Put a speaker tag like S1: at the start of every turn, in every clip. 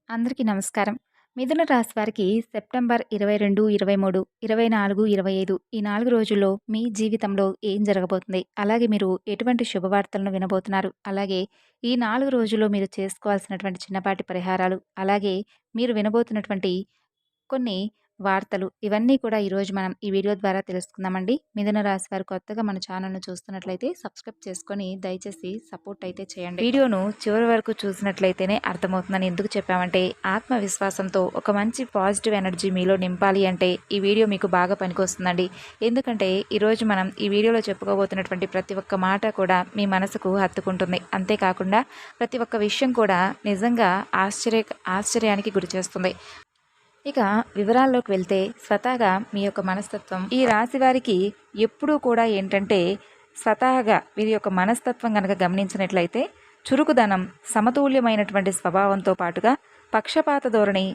S1: అందరికీ నమస్కారం. మిథున రాశి వారికి సెప్టెంబర్ 22, 23, 24, 25 ఈ 4 రోజుల్లో మీ జీవితంలో ఏం జరగబోతుంది? అలాగే మీరు ఎటువంటి శుభవార్తలను వినబోతున్నారు? అలాగే ఈ 4 రోజుల్లో మీరు చేసుకోవాల్సినటువంటి చిన్నపాటి పరిహారాలు, అలాగే మీరు వినబోతున్నటువంటి కొన్ని వార్తలు ఇవన్నీ కూడా ఈరోజు మనం ఈ వీడియో ద్వారా తెలుసుకుందామండి. మిథున రాశి వారు కొత్తగా మన ఛానల్‌ను చూస్తున్నట్లయితే సబ్స్క్రైబ్ చేసుకొని దయచేసి సపోర్ట్ అయితే చేయండి. వీడియోను చివరి వరకు చూసినట్లయితేనే అర్థమవుతుందని ఎందుకు చెప్పామంటే ఆత్మవిశ్వాసంతో ఒక మంచి పాజిటివ్ ఎనర్జీ మీలో నింపాలి అంటే ఈ వీడియో మీకు బాగా పనికొస్తుందండి. ఎందుకంటే ఈరోజు మనం ఈ వీడియోలో చెప్పుకోబోతున్నటువంటి ప్రతి ఒక్క మాట కూడా మీ మనసుకు హత్తుకుంటుంది. అంతేకాకుండా ప్రతి ఒక్క విషయం కూడా నిజంగా ఆశ్చర్యానికి గురిచేస్తుంది. ఇక వివరాల్లోకి వెళ్తే స్వతహాగా మీ యొక్క మనస్తత్వం ఈ రాశి వారికి ఎప్పుడూ కూడా ఏంటంటే స్వతహాగా వీరి యొక్క మనస్తత్వం కనుక గమనించినట్లయితే చురుకుదనం, సమతుల్యమైనటువంటి స్వభావంతో పాటుగా పక్షపాత ధోరణి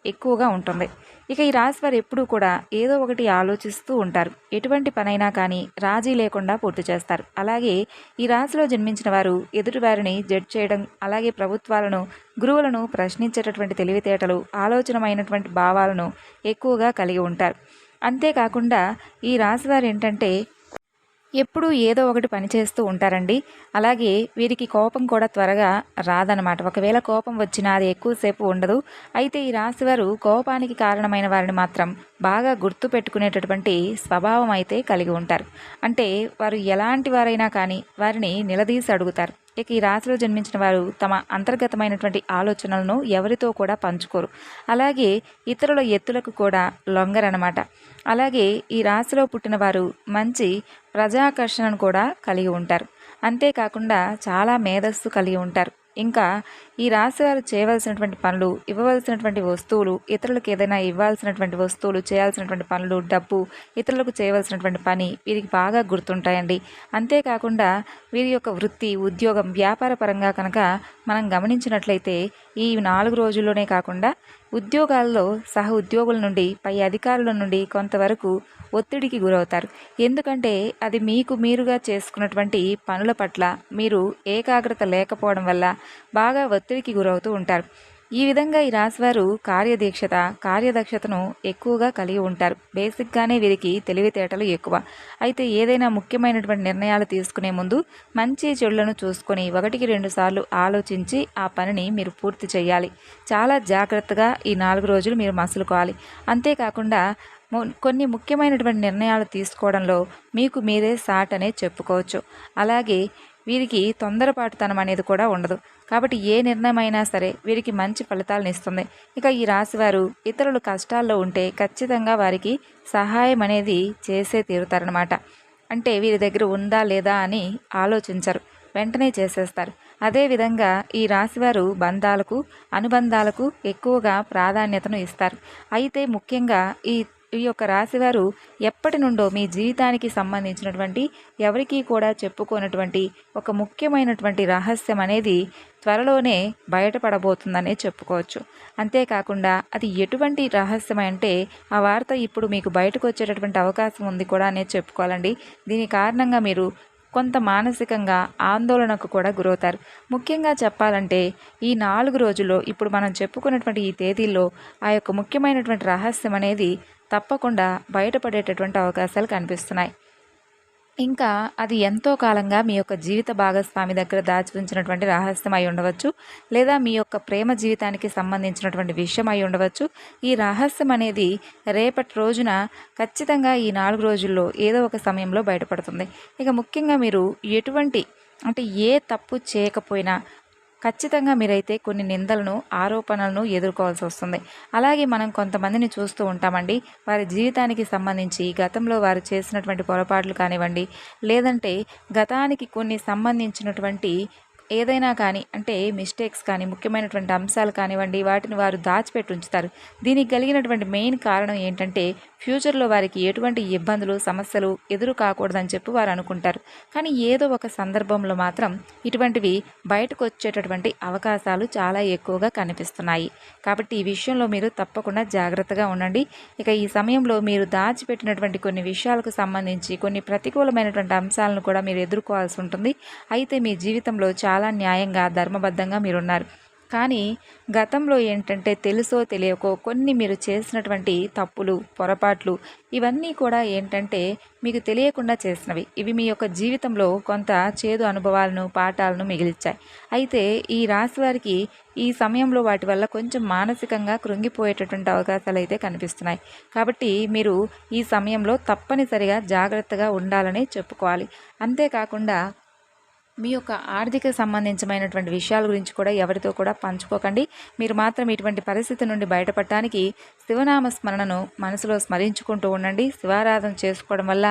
S1: ఎక్కువగా ఉంటుంది. ఇక ఈ రాశి వారు ఎప్పుడూ కూడా ఏదో ఒకటి ఆలోచిస్తూ ఉంటారు. ఎటువంటి పనైనా కానీ రాజీ లేకుండా పూర్తి చేస్తారు. అలాగే ఈ రాశిలో జన్మించిన వారు ఎదుటివారిని జడ్జ్ చేయడం, అలాగే ప్రభుత్వాలను, గురువులను ప్రశ్నించేటటువంటి తెలివితేటలు, ఆలోచనమైనటువంటి భావాలను ఎక్కువగా కలిగి ఉంటారు. అంతేకాకుండా ఈ రాశి వారు ఏంటంటే ఎప్పుడూ ఏదో ఒకటి పని చేస్తూ ఉంటారండి. అలాగే వీరికి కోపం కూడా త్వరగా రాదనమాట. ఒకవేళ కోపం వచ్చినా అది ఎక్కువసేపు ఉండదు. అయితే ఈ రాశివారు కోపానికి కారణమైన వారిని మాత్రం బాగా గుర్తు పెట్టుకునేటటువంటి స్వభావం అయితే కలిగి ఉంటారు. అంటే వారు ఎలాంటి వారైనా కానీ వారిని నిలదీసి అడుగుతారు. ఇక ఈ రాశిలో జన్మించిన వారు తమ అంతర్గతమైనటువంటి ఆలోచనలను ఎవరితో కూడా పంచుకోరు. అలాగే ఇతరుల ఎత్తులకు కూడా లొంగరనమాట. అలాగే ఈ రాశిలో పుట్టిన వారు మంచి ప్రజాకర్షణను కూడా కలిగి ఉంటారు. అంతేకాకుండా చాలా మేధస్సు కలిగి ఉంటారు. ఇంకా ఈ రాశి వారు చేయవలసినటువంటి పనులు, ఇవ్వవలసినటువంటి వస్తువులు, ఇతరులకు ఏదైనా ఇవ్వాల్సినటువంటి వస్తువులు, చేయాల్సినటువంటి పనులు, డబ్బు, ఇతరులకు చేయవలసినటువంటి పని వీరికి బాగా గుర్తుంటాయండి. అంతేకాకుండా వీరి యొక్క వృత్తి, ఉద్యోగం, వ్యాపార పరంగా కనుక మనం గమనించినట్లయితే ఈ 4 రోజుల్లోనే కాకుండా ఉద్యోగాల్లో సహ ఉద్యోగుల నుండి, పై అధికారుల నుండి కొంతవరకు ఒత్తిడికి గురవుతారు. ఎందుకంటే అది మీకు మీరుగా చేసుకున్నటువంటి పనుల పట్ల మీరు ఏకాగ్రత లేకపోవడం వల్ల బాగా ఒత్తిడికి గురవుతూ ఉంటారు. ఈ విధంగా ఈ రాశివారు కార్యదక్షతను ఎక్కువగా కలిగి ఉంటారు. బేసిక్గానే వీరికి తెలివితేటలు ఎక్కువ. అయితే ఏదైనా ముఖ్యమైనటువంటి నిర్ణయాలు తీసుకునే ముందు మంచి చెడులను చూసుకొని 1-2 సార్లు ఆలోచించి ఆ పనిని మీరు పూర్తి చేయాలి. చాలా జాగ్రత్తగా ఈ 4 రోజులు మీరు మసులుకోవాలి. అంతేకాకుండా కొన్ని ముఖ్యమైనటువంటి నిర్ణయాలు తీసుకోవడంలో మీకు మీరే సాట్ అనే చెప్పుకోవచ్చు. అలాగే వీరికి తొందరపాటుతనం అనేది కూడా ఉండదు. కాబట్టి ఏ నిర్ణయమైనా సరే వీరికి మంచి ఫలితాలను ఇస్తుంది. ఇక ఈ రాశివారు ఇతరులు కష్టాల్లో ఉంటే ఖచ్చితంగా వారికి సహాయం అనేది చేసే తీరుతారనమాట. అంటే వీరి దగ్గర ఉందా లేదా అని ఆలోచించరు, వెంటనే చేసేస్తారు. అదేవిధంగా ఈ రాశివారు అనుబంధాలకు ఎక్కువగా ప్రాధాన్యతను ఇస్తారు. అయితే ముఖ్యంగా ఈ యొక్క రాశివారు ఎప్పటి నుండో మీ జీవితానికి సంబంధించినటువంటి ఎవరికీ కూడా చెప్పుకోనటువంటి ఒక ముఖ్యమైనటువంటి రహస్యం అనేది త్వరలోనే బయటపడబోతుందనే చెప్పుకోవచ్చు. అంతేకాకుండా అది ఎటువంటి రహస్యం అంటే ఆ వార్త ఇప్పుడు మీకు బయటకు వచ్చేటటువంటి అవకాశం ఉంది కూడా అనేది చెప్పుకోవాలండి. దీని కారణంగా మీరు కొంత మానసికంగా ఆందోళనకు కూడా గురవుతారు. ముఖ్యంగా చెప్పాలంటే ఈ 4 రోజుల్లో ఇప్పుడు మనం చెప్పుకున్నటువంటి ఈ తేదీల్లో ఆ యొక్క ముఖ్యమైనటువంటి రహస్యం అనేది తప్పకుండా బయటపడేటటువంటి అవకాశాలు కనిపిస్తున్నాయి. ఇంకా అది ఎంతో కాలంగా మీ యొక్క జీవిత భాగస్వామి దగ్గర దాచి ఉంచినటువంటి రహస్యం అయి ఉండవచ్చు, లేదా మీ యొక్క ప్రేమ జీవితానికి సంబంధించినటువంటి విషయం అయి ఉండవచ్చు. ఈ రహస్యం అనేది రేపటి రోజున ఖచ్చితంగా ఈ 4 రోజుల్లో ఏదో ఒక సమయంలో బయటపడుతుంది. ఇక ముఖ్యంగా మీరు ఏ తప్పు చేయకపోయినా ఖచ్చితంగా మీరైతే కొన్ని నిందలను, ఆరోపణలను ఎదుర్కోవాల్సి వస్తుంది. అలాగే మనం కొంతమందిని చూస్తూ ఉంటామండి. వారి జీవితానికి సంబంధించి గతంలో వారు చేసినటువంటి పొరపాట్లు కానివ్వండి, లేదంటే గతానికి కొన్ని సంబంధించినటువంటి ఏదైనా కానీ అంటే మిస్టేక్స్ కానీ, ముఖ్యమైనటువంటి అంశాలు కానివ్వండి, వాటిని వారు దాచిపెట్టి ఉంచుతారు. దీనికి కలిగినటువంటి మెయిన్ కారణం ఏంటంటే ఫ్యూచర్లో వారికి ఎటువంటి ఇబ్బందులు, సమస్యలు ఎదురు కాకూడదని చెప్పి వారు అనుకుంటారు. కానీ ఏదో ఒక సందర్భంలో మాత్రం ఇటువంటివి బయటకు వచ్చేటటువంటి అవకాశాలు చాలా ఎక్కువగా కనిపిస్తున్నాయి. కాబట్టి ఈ విషయంలో మీరు తప్పకుండా జాగ్రత్తగా ఉండండి. ఇక ఈ సమయంలో మీరు దాచిపెట్టినటువంటి కొన్ని విషయాలకు సంబంధించి కొన్ని ప్రతికూలమైనటువంటి అంశాలను కూడా మీరు ఎదుర్కోవాల్సి ఉంటుంది. అయితే మీ జీవితంలో చాలా న్యాయంగా, ధర్మబద్ధంగా మీరున్నారు. కానీ గతంలో ఏంటంటే తెలుసో తెలియకో కొన్ని మీరు చేసినటువంటి తప్పులు, పొరపాట్లు ఇవన్నీ కూడా ఏంటంటే మీకు తెలియకుండా చేసినవి. ఇవి మీ యొక్క జీవితంలో కొంత చేదు అనుభవాలను, పాఠాలను మిగిల్చాయి. అయితే ఈ రాశి వారికి ఈ సమయంలో వాటి వల్ల కొంచెం మానసికంగా కృంగిపోయేటటువంటి అవకాశాలు అయితే కనిపిస్తున్నాయి. కాబట్టి మీరు ఈ సమయంలో తప్పనిసరిగా జాగ్రత్తగా ఉండాలని చెప్పుకోవాలి. అంతేకాకుండా మీ యొక్క ఆర్థిక సంబంధించినటువంటి విషయాల గురించి కూడా ఎవరితో కూడా పంచుకోకండి. మీరు మాత్రం ఇటువంటి పరిస్థితి నుండి బయటపడటానికి శివనామ స్మరణను మనసులో స్మరించుకుంటూ ఉండండి. శివారాధన చేసుకోవడం వల్ల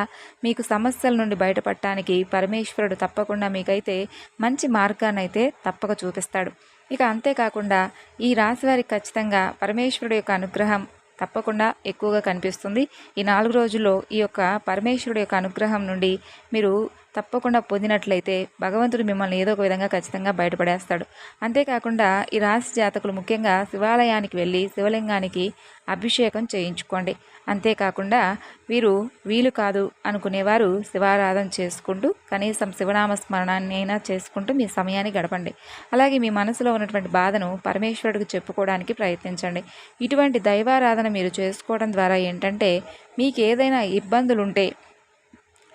S1: మీకు సమస్యల నుండి బయటపడటానికి పరమేశ్వరుడు తప్పకుండా మీకైతే మంచి మార్గాన్ని అయితే తప్పక చూపిస్తాడు. ఇక అంతేకాకుండా ఈ రాశి వారికి ఖచ్చితంగా పరమేశ్వరుడు యొక్క అనుగ్రహం తప్పకుండా ఎక్కువగా కనిపిస్తుంది. ఈ 4 రోజుల్లో ఈ యొక్క పరమేశ్వరుడు యొక్క అనుగ్రహం నుండి మీరు తప్పకుండా పొందినట్లయితే భగవంతుడు మిమ్మల్ని ఏదో ఒక విధంగా ఖచ్చితంగా బయటపడేస్తాడు. అంతేకాకుండా ఈ రాశి జాతకులు ముఖ్యంగా శివాలయానికి వెళ్ళి శివలింగానికి అభిషేకం చేయించుకోండి. అంతేకాకుండా వీలు కాదు అనుకునేవారు శివారాధన చేసుకుంటూ కనీసం శివనామ స్మరణాన్ని అయినా చేసుకుంటూ మీ సమయాన్ని గడపండి. అలాగే మీ మనసులో ఉన్నటువంటి బాధను పరమేశ్వరుడికి చెప్పుకోవడానికి ప్రయత్నించండి. ఇటువంటి దైవారాధన మీరు చేసుకోవడం ద్వారా ఏంటంటే మీకు ఏదైనా ఇబ్బందులుంటే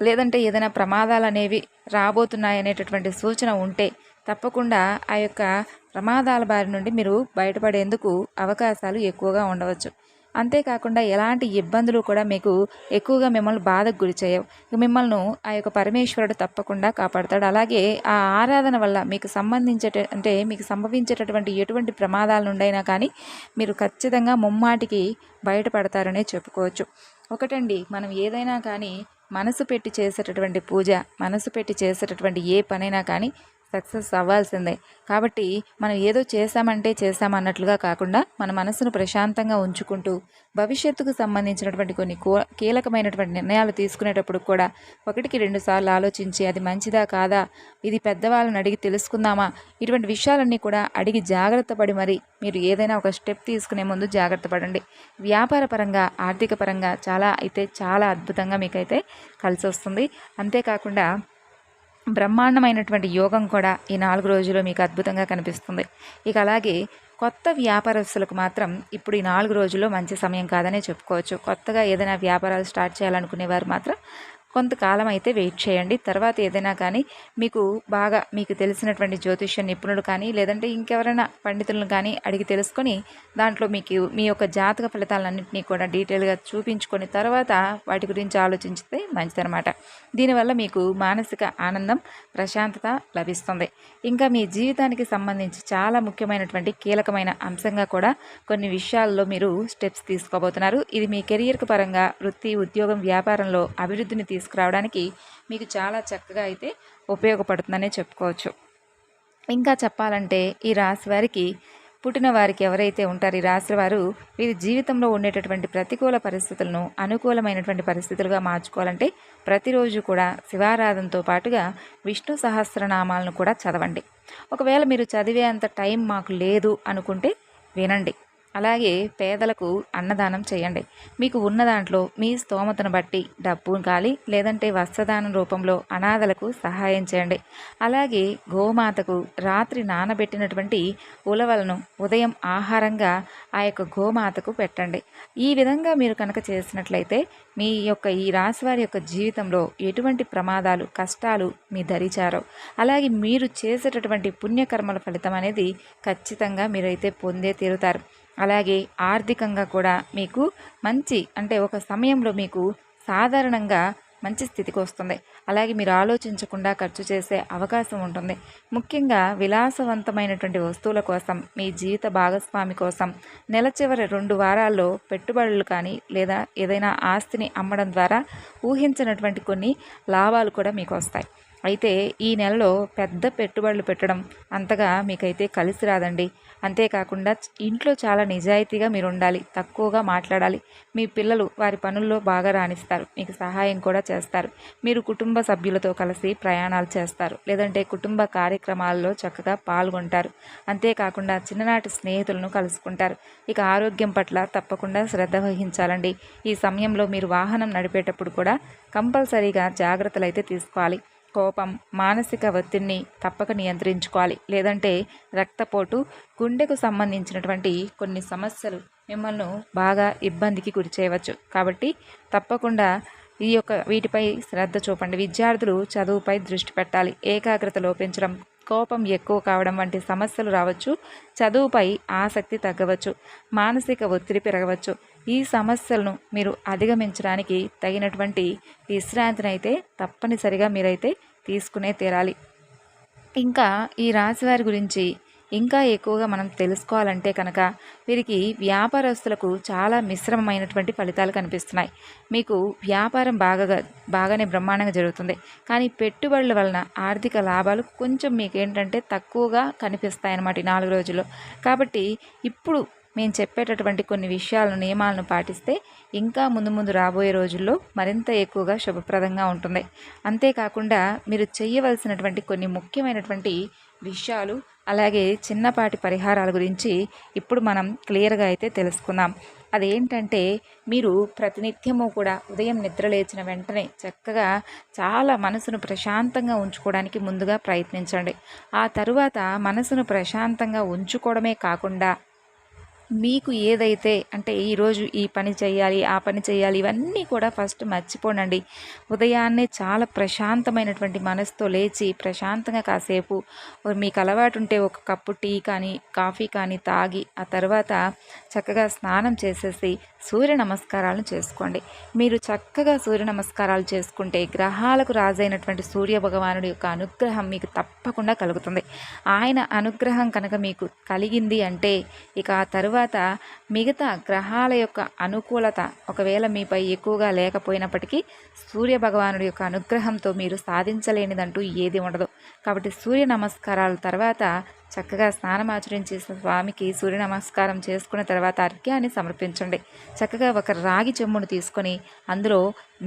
S1: లేదంటే ఏదైనా ప్రమాదాలు అనేవి రాబోతున్నాయనేటటువంటి సూచన ఉంటే తప్పకుండా ఆ యొక్క ప్రమాదాల బారి నుండి మీరు బయటపడేందుకు అవకాశాలు ఎక్కువగా ఉండవచ్చు. అంతేకాకుండా ఎలాంటి ఇబ్బందులు కూడా మీకు ఎక్కువగా మిమ్మల్ని బాధకు గురి చేయవు. మిమ్మల్ని ఆ యొక్క పరమేశ్వరుడు తప్పకుండా కాపాడుతాడు. అలాగే ఆ ఆరాధన వల్ల మీకు మీకు సంభవించేటటువంటి ఎటువంటి ప్రమాదాల నుండైనా కానీ మీరు ఖచ్చితంగా ముమ్మాటికి బయటపడతారనే చెప్పుకోవచ్చు. ఒకటండి, మనం ఏదైనా కానీ మనసు పెట్టి చేసేటటువంటి పూజ, మనసు పెట్టి చేసేటటువంటి ఏ పనైనా కానీ సక్సెస్ అవ్వాల్సిందే. కాబట్టి మనం ఏదో చేశామన్నట్లుగా కాకుండా మన మనసును ప్రశాంతంగా ఉంచుకుంటూ భవిష్యత్తుకు సంబంధించినటువంటి కొన్ని కీలకమైనటువంటి నిర్ణయాలు తీసుకునేటప్పుడు కూడా 1కి 2 సార్లు ఆలోచించి అది మంచిదా కాదా, ఇది పెద్దవాళ్ళని అడిగి తెలుసుకుందామా, ఇటువంటి విషయాలన్నీ కూడా అడిగి జాగ్రత్త పడి మరి మీరు ఏదైనా ఒక స్టెప్ తీసుకునే ముందు జాగ్రత్త పడండి. వ్యాపార పరంగా, ఆర్థిక పరంగా చాలా అద్భుతంగా మీకైతే కలిసి వస్తుంది. అంతేకాకుండా బ్రహ్మాండమైనటువంటి యోగం కూడా ఈ 4 రోజుల్లో మీకు అద్భుతంగా కనిపిస్తుంది. ఇక అలాగే కొత్త వ్యాపారస్తులకు మాత్రం ఇప్పుడు ఈ 4 రోజుల్లో మంచి సమయం కాదనే చెప్పుకోవచ్చు. కొత్తగా ఏదైనా వ్యాపారాలు స్టార్ట్ చేయాలనుకునేవారు మాత్రం కొంతకాలం అయితే వెయిట్ చేయండి. తర్వాత ఏదైనా కానీ మీకు తెలిసినటువంటి జ్యోతిష్య నిపుణులు కానీ లేదంటే ఇంకెవరైనా పండితులను కానీ అడిగి తెలుసుకొని దాంట్లో మీ యొక్క జాతక ఫలితాలన్నింటినీ కూడా డీటెయిల్గా చూపించుకొని తర్వాత వాటి గురించి ఆలోచించితే మంచిదన్నమాట. దీనివల్ల మీకు మానసిక ఆనందం, ప్రశాంతత లభిస్తుంది. ఇంకా మీ జీవితానికి సంబంధించి చాలా ముఖ్యమైనటువంటి కీలకమైన అంశంగా కూడా కొన్ని విషయాల్లో మీరు స్టెప్స్ తీసుకోబోతున్నారు. ఇది మీ కెరియర్కు పరంగా, వృత్తి, ఉద్యోగం, వ్యాపారంలో అభివృద్ధిని తీసుకురావడానికి మీకు చాలా చక్కగా అయితే ఉపయోగపడుతుందనే చెప్పుకోవచ్చు. ఇంకా చెప్పాలంటే ఈ రాశి వారికి పుట్టిన వారికి ఎవరైతే ఉంటారో ఈ రాశి వారు వీరి జీవితంలో ఉండేటటువంటి ప్రతికూల పరిస్థితులను అనుకూలమైనటువంటి పరిస్థితులుగా మార్చుకోవాలంటే ప్రతిరోజు కూడా శివారాధనతో పాటుగా విష్ణు సహస్రనామాలను కూడా చదవండి. ఒకవేళ మీరు చదివే అంత టైం మాకు లేదు అనుకుంటే వినండి. అలాగే పేదలకు అన్నదానం చేయండి. మీకు ఉన్న దాంట్లో మీ స్తోమతను బట్టి డబ్బు కానీ లేదంటే వస్త్రదానం రూపంలో అనాథలకు సహాయం చేయండి. అలాగే గోమాతకు రాత్రి నానబెట్టినటువంటి ఉలవలను ఉదయం ఆహారంగా ఆ యొక్క గోమాతకు పెట్టండి. ఈ విధంగా మీరు కనుక చేసినట్లయితే మీ యొక్క ఈ రాశివారి యొక్క జీవితంలో ఎటువంటి ప్రమాదాలు, కష్టాలు మీ దరిచారో, అలాగే మీరు చేసేటటువంటి పుణ్యకర్మల ఫలితం అనేది ఖచ్చితంగా మీరైతే పొందే తీరుతారు. అలాగే ఆర్థికంగా కూడా మీకు ఒక సమయంలో మీకు సాధారణంగా మంచి స్థితికి వస్తుంది. అలాగే మీరు ఆలోచించకుండా ఖర్చు చేసే అవకాశం ఉంటుంది. ముఖ్యంగా విలాసవంతమైనటువంటి వస్తువుల కోసం, మీ జీవిత భాగస్వామి కోసం నెల చివరి 2 వారాల్లో పెట్టుబడులు కానీ లేదా ఏదైనా ఆస్తిని అమ్మడం ద్వారా ఊహించినటువంటి కొన్ని లాభాలు కూడా మీకు వస్తాయి. అయితే ఈ నెలలో పెద్ద పెట్టుబడులు పెట్టడం అంతగా మీకైతే కలిసి రాదండి. అంతేకాకుండా ఇంట్లో చాలా నిజాయితీగా మీరు ఉండాలి, తక్కువగా మాట్లాడాలి. మీ పిల్లలు వారి పనుల్లో బాగా రాణిస్తారు, మీకు సహాయం కూడా చేస్తారు. మీరు కుటుంబ సభ్యులతో కలిసి ప్రయాణాలు చేస్తారు, లేదంటే కుటుంబ కార్యక్రమాల్లో చక్కగా పాల్గొంటారు. అంతేకాకుండా చిన్ననాటి స్నేహితులను కలుసుకుంటారు. ఇక ఆరోగ్యం పట్ల తప్పకుండా శ్రద్ధ వహించాలండి. ఈ సమయంలో మీరు వాహనం నడిపేటప్పుడు కూడా కంపల్సరీగా జాగ్రత్తలు అయితే తీసుకోవాలి. కోపం, మానసిక ఒత్తిడిని తప్పక నియంత్రించుకోవాలి. లేదంటే రక్తపోటు, గుండెకు సంబంధించినటువంటి కొన్ని సమస్యలు మిమ్మల్ని బాగా ఇబ్బందికి గురి చేయవచ్చు. కాబట్టి తప్పకుండా వీటిపై శ్రద్ధ చూపండి. విద్యార్థులు చదువుపై దృష్టి పెట్టాలి. ఏకాగ్రత లోపించడం, కోపం ఎక్కువ కావడం వంటి సమస్యలు రావచ్చు. చదువుపై ఆసక్తి తగ్గవచ్చు. మానసిక ఒత్తిడి పెరగవచ్చు. ఈ సమస్యలను మీరు అధిగమించడానికి తగినటువంటి విశ్రాంతిని అయితే తప్పనిసరిగా మీరైతే తీసుకునే తీరాలి. ఇంకా ఈ రాశివారి గురించి ఇంకా ఎక్కువగా మనం తెలుసుకోవాలంటే కనుక వీరికి వ్యాపారస్తులకు చాలా మిశ్రమమైనటువంటి ఫలితాలు కనిపిస్తున్నాయి. మీకు వ్యాపారం బాగానే బ్రహ్మాండంగా జరుగుతుంది. కానీ పెట్టుబడుల వలన ఆర్థిక లాభాలు కొంచెం మీకు ఏంటంటే తక్కువగా కనిపిస్తాయి అన్నమాట ఈ 4 రోజుల్లో. కాబట్టి ఇప్పుడు మేము చెప్పేటటువంటి కొన్ని విషయాలను, నియమాలను పాటిస్తే ఇంకా ముందు రాబోయే రోజుల్లో మరింత ఎక్కువగా శుభప్రదంగా ఉంటుంది. అంతేకాకుండా మీరు చేయవలసినటువంటి కొన్ని ముఖ్యమైనటువంటి విషయాలు, అలాగే చిన్నపాటి పరిహారాల గురించి ఇప్పుడు మనం క్లియర్గా అయితే తెలుసుకుందాం. అదేంటంటే మీరు ప్రతినిత్యము కూడా ఉదయం నిద్ర లేచిన వెంటనే చక్కగా చాలా మనసును ప్రశాంతంగా ఉంచుకోవడానికి ముందుగా ప్రయత్నించండి. ఆ తరువాత మనసును ప్రశాంతంగా ఉంచుకోవడమే కాకుండా మీకు ఏదైతే అంటే ఈరోజు ఈ పని చేయాలి, ఆ పని చేయాలి, ఇవన్నీ కూడా ఫస్ట్ మర్చిపోనండి. ఉదయాన్నే చాలా ప్రశాంతమైనటువంటి మనసుతో లేచి ప్రశాంతంగా కాసేపు మీకు అలవాటు ఉంటే ఒక కప్పు టీ కానీ కాఫీ కానీ తాగి ఆ తర్వాత చక్కగా స్నానం చేసేసి సూర్య నమస్కారాలను చేసుకోండి. మీరు చక్కగా సూర్య నమస్కారాలు చేసుకుంటే గ్రహాలకు రాజైనటువంటి సూర్య భగవానుడి యొక్క అనుగ్రహం మీకు తప్పకుండా కలుగుతుంది. ఆయన అనుగ్రహం కనుక మీకు కలిగింది అంటే ఇక ఆ తరువాత మిగతా గ్రహాల యొక్క అనుకూలత ఒకవేళ మీపై ఎక్కువగా లేకపోయినప్పటికీ సూర్య భగవానుడి యొక్క అనుగ్రహంతో మీరు సాధించలేనిదంటూ ఏది ఉండదు. కాబట్టి సూర్య నమస్కారాల తర్వాత చక్కగా స్నానమాచరించి స్వామికి సూర్య నమస్కారం చేసుకున్న తర్వాత అర్ఘ్యాన్ని సమర్పించండి. చక్కగా ఒక రాగి చెంబును తీసుకొని అందులో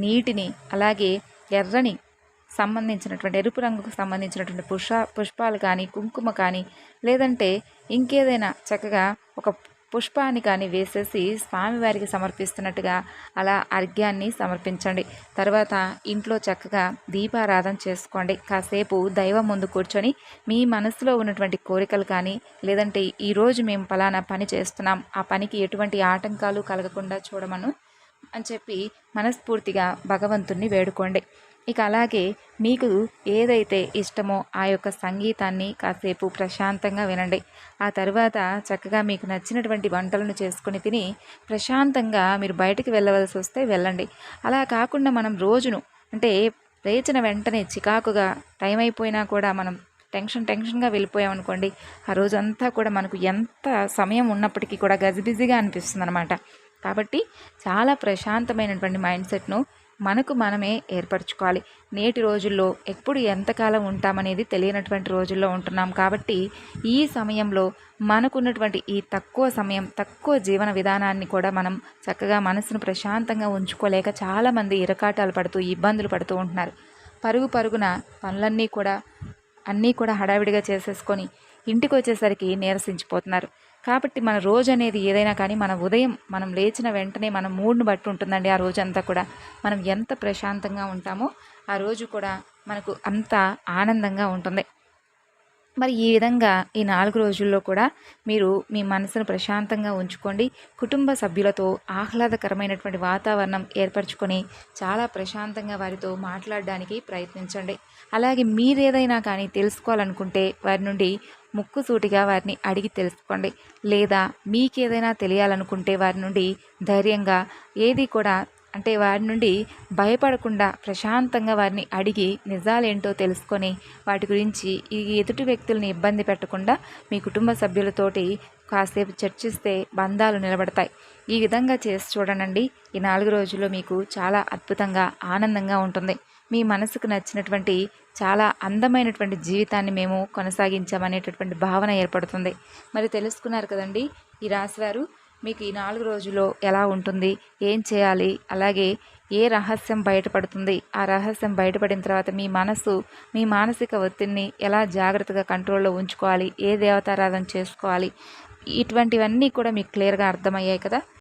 S1: నీటిని, అలాగే ఎర్రని సంబంధించినటువంటి ఎరుపు రంగుకు సంబంధించినటువంటి పుష్పాలు కానీ, కుంకుమ కానీ, లేదంటే ఇంకేదైనా చక్కగా ఒక పుష్పాన్ని కానీ వేసేసి స్వామివారికి సమర్పిస్తున్నట్టుగా అలా అర్ఘ్యాన్ని సమర్పించండి. తర్వాత ఇంట్లో చక్కగా దీపారాధన చేసుకోండి. కాసేపు దైవం ముందు కూర్చొని మీ మనసులో ఉన్నటువంటి కోరికలు కానీ, లేదంటే ఈరోజు మేము ఫలానా పని చేస్తున్నాం, ఆ పనికి ఎటువంటి ఆటంకాలు కలగకుండా చూడమను అని చెప్పి మనస్ఫూర్తిగా భగవంతుణ్ణి వేడుకోండి. ఇక అలాగే మీకు ఏదైతే ఇష్టమో ఆ యొక్క సంగీతాన్ని కాసేపు ప్రశాంతంగా వినండి. ఆ తర్వాత చక్కగా మీకు నచ్చినటువంటి వంటలను చేసుకుని తిని ప్రశాంతంగా మీరు బయటికి వెళ్ళవలసి వస్తే వెళ్ళండి. అలా కాకుండా మనం రోజును అంటే లేచిన వెంటనే చికాకుగా టైం అయిపోయినా కూడా మనం టెన్షన్గా వెళ్ళిపోయామనుకోండి, ఆ రోజంతా కూడా మనకు ఎంత సమయం ఉన్నప్పటికీ కూడా గజిబిజిగా అనిపిస్తుంది అనమాట. కాబట్టి చాలా ప్రశాంతమైనటువంటి మైండ్ సెట్ను మనకు మనమే ఏర్పరచుకోవాలి. నేటి రోజుల్లో ఎప్పుడు ఎంతకాలం ఉంటామనేది తెలియనటువంటి రోజుల్లో ఉంటున్నాం. కాబట్టి ఈ సమయంలో మనకున్నటువంటి ఈ తక్కువ సమయం, తక్కువ జీవన విధానాన్ని కూడా మనం చక్కగా మనసును ప్రశాంతంగా ఉంచుకోలేక చాలామంది ఇరకాటాలు పడుతూ ఇబ్బందులు పడుతూ ఉంటున్నారు. పరుగున అన్నీ కూడా హడావిడిగా చేసేసుకొని ఇంటికి వచ్చేసరికి నీరసించిపోతున్నారు. కాబట్టి మన రోజు అనేది ఏదైనా కానీ మన ఉదయం మనం లేచిన వెంటనే మన మూడ్ను బట్టి ఉంటుందండి. ఆ రోజంతా కూడా మనం ఎంత ప్రశాంతంగా ఉంటామో ఆ రోజు కూడా మనకు అంత ఆనందంగా ఉంటుంది. మరి ఈ విధంగా ఈ 4 రోజుల్లో కూడా మీరు మీ మనసును ప్రశాంతంగా ఉంచుకోండి. కుటుంబ సభ్యులతో ఆహ్లాదకరమైనటువంటి వాతావరణం ఏర్పరచుకొని చాలా ప్రశాంతంగా వారితో మాట్లాడడానికి ప్రయత్నించండి. అలాగే మీరేదైనా కానీ తెలుసుకోవాలనుకుంటే వారి నుండి ముక్కుసూటిగా వారిని అడిగి తెలుసుకోండి. లేదా మీకేదైనా తెలియాలనుకుంటే వారి నుండి ధైర్యంగా ఏది కూడా అంటే వారి నుండి భయపడకుండా ప్రశాంతంగా వారిని అడిగి నిజాలేంటో తెలుసుకొని వాటి గురించి ఈ ఎదుటి వ్యక్తుల్ని ఇబ్బంది పెట్టకుండా మీ కుటుంబ సభ్యులతోటి కాసేపు చర్చిస్తే బంధాలు నిలబడతాయి. ఈ విధంగా చేసి చూడండి. ఈ 4 రోజుల్లో మీకు చాలా అద్భుతంగా ఆనందంగా ఉంటుంది. మీ మనసుకు నచ్చినటువంటి చాలా అందమైనటువంటి జీవితాన్ని మేము కొనసాగించామనేటటువంటి భావన ఏర్పడుతుంది. మరి తెలుసుకున్నారు కదండి ఈ రాశివారు మీకు ఈ 4 రోజుల్లో ఎలా ఉంటుంది, ఏం చేయాలి, అలాగే ఏ రహస్యం బయటపడుతుంది, ఆ రహస్యం బయటపడిన తర్వాత మీ మానసిక ఒత్తిడిని ఎలా జాగ్రత్తగా కంట్రోల్లో ఉంచుకోవాలి, ఏ దేవతారాధన చేసుకోవాలి, ఇటువంటివన్నీ కూడా మీకు క్లియర్గా అర్థమయ్యాయి కదా.